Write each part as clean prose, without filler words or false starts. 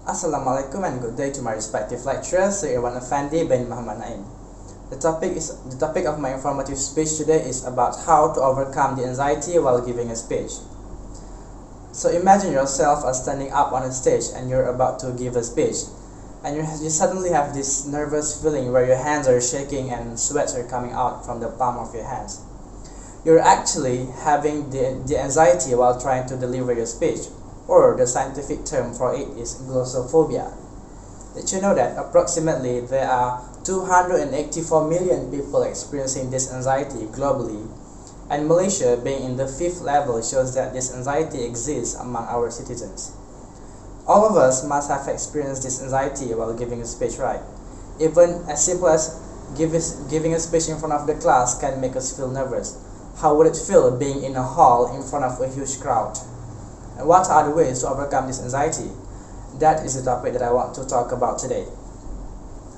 Assalamualaikum and good day to my respective lecturers, Sir Irwan Effendi bin Muhammad Naim. The topic of my informative speech today is about how to overcome the anxiety while giving a speech. So imagine yourself as standing up on a stage and you're about to give a speech, and you suddenly have this nervous feeling where your hands are shaking and sweats are coming out from the palm of your hands. You're actually having the anxiety while trying to deliver your speech, or the scientific term for it is glossophobia. Did you know that approximately there are 284 million people experiencing this anxiety globally, and Malaysia, being in the 5th level, shows that this anxiety exists among our citizens. All of us must have experienced this anxiety while giving a speech, right? Even as simple as giving a speech in front of the class can make us feel nervous. How would it feel being in a hall in front of a huge crowd? And what are the ways to overcome this anxiety? That is the topic that I want to talk about today.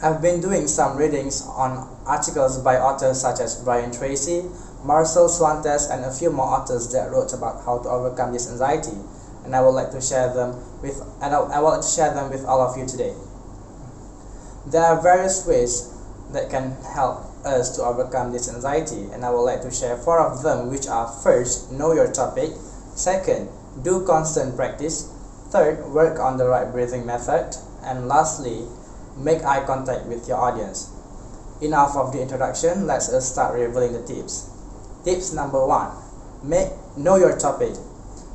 I've been doing some readings on articles by authors such as Brian Tracy, Marcel Swantes, and a few more authors that wrote about how to overcome this anxiety, and I would like to share them with all of you today. There are various ways that can help us to overcome this anxiety, and I would like to share 4 of them, which are: first, know your topic; second, do constant practice; third, work on the right breathing method; and lastly, make eye contact with your audience. Enough of the introduction, let's start revealing the tips. Tips number 1, know your topic.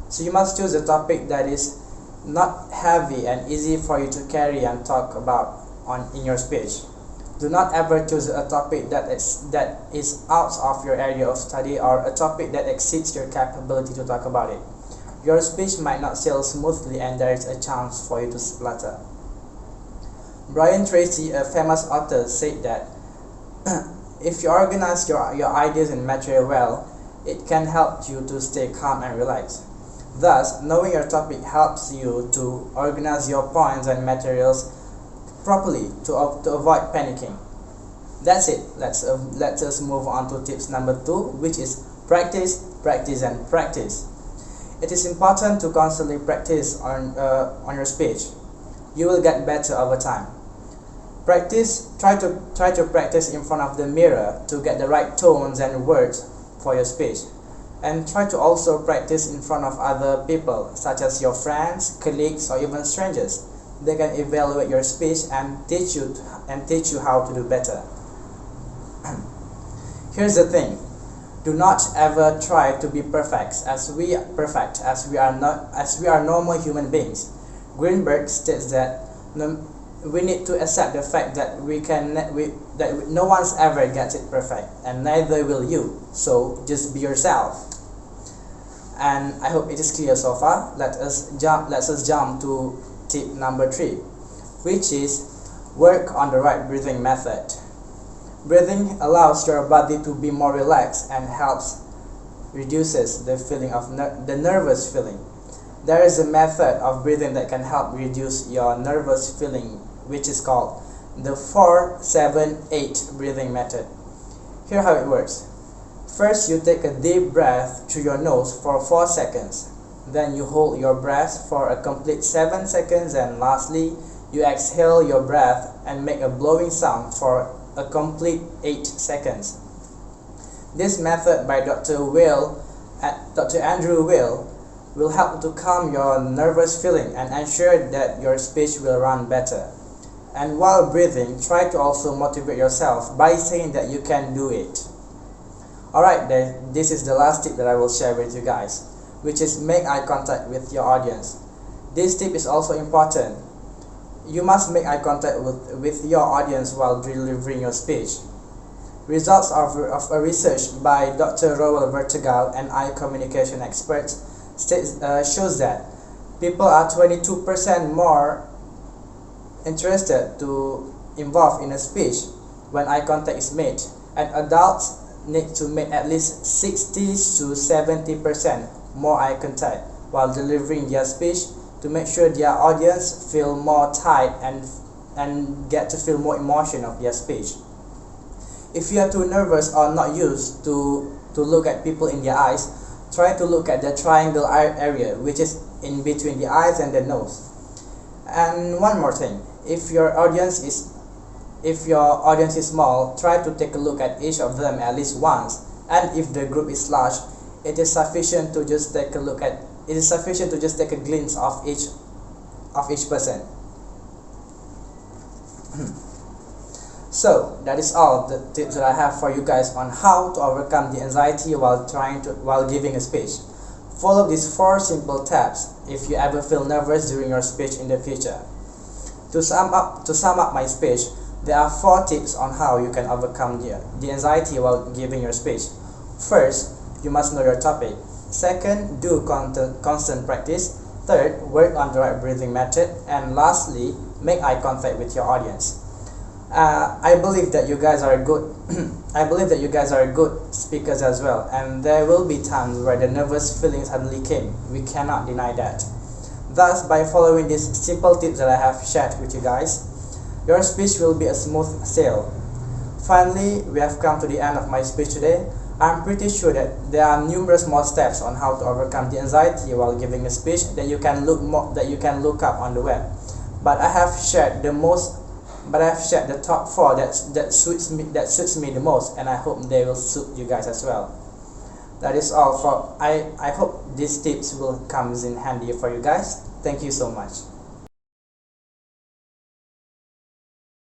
So you must choose a topic that is not heavy and easy for you to carry and talk about in your speech. Do not ever choose a topic that is out of your area of study, or a topic that exceeds your capability to talk about it. Your speech might not sail smoothly and there is a chance for you to splutter. Brian Tracy, a famous author, said that if you organize your ideas and material well, it can help you to stay calm and relaxed. Thus, knowing your topic helps you to organize your points and materials properly to avoid panicking. That's it. Let's us move on to tips number 2, which is practice, practice, and practice. It is important to constantly practice on your speech. You will get better over time. Try to practice in front of the mirror to get the right tones and words for your speech, and try to also practice in front of other people, such as your friends, colleagues, or even strangers. They can evaluate your speech and teach you how to do better. Here's the thing: do not ever try to be perfect, as we are normal human beings. Greenberg states that we need to accept the fact that no one's ever gets it perfect, and neither will you. So just be yourself. And I hope it is clear so far. Let us jump to tip number 3, which is work on the right breathing method. Breathing allows your body to be more relaxed and reduces the feeling of the nervous feeling. There is a method of breathing that can help reduce your nervous feeling, which is called the 4-7-8 breathing method. Here how it works. First, you take a deep breath through your nose for 4 seconds. Then you hold your breath for a complete 7 seconds, and lastly, you exhale your breath and make a blowing sound for a complete 8 seconds. This method by Dr. Andrew will help to calm your nervous feeling and ensure that your speech will run better. And while breathing, try to also motivate yourself by saying that you can do it. Alright, this is the last tip that I will share with you guys, which is make eye contact with your audience. This tip is also important. You must make eye contact with your audience while delivering your speech. Results of a research by Dr. Roel Vertegal, an eye communication expert, shows that people are 22% more interested to involve in a speech when eye contact is made, and adults need to make at least 60 to 70% more eye contact while delivering their speech to make sure their audience feel more tight and get to feel more emotion of their speech. If you are too nervous or not used to look at people in their eyes, try to look at the triangle area, which is in between the eyes and the nose. And one more thing, if your audience is small, try to take a look at each of them at least once. And if the group is large, it is sufficient to just take a glimpse of each person. So that is all the tips that I have for you guys on how to overcome the anxiety while giving a speech. Follow these 4 simple steps if you ever feel nervous during your speech in the future. To sum up my speech, there are 4 tips on how you can overcome the anxiety while giving your speech. First, you must know your topic. Second, do constant practice. Third, work on the right breathing method. And lastly, make eye contact with your audience. I believe that you guys are good speakers as well, and there will be times where the nervous feeling suddenly came. We cannot deny that. Thus, by following these simple tips that I have shared with you guys, your speech will be a smooth sail. Finally, we have come to the end of my speech today. I'm pretty sure that there are numerous more steps on how to overcome the anxiety while giving a speech that you can look up on the web. But I have shared the top 4 that suits me the most, and I hope they will suit you guys as well. That is all I hope these tips will come in handy for you guys. Thank you so much.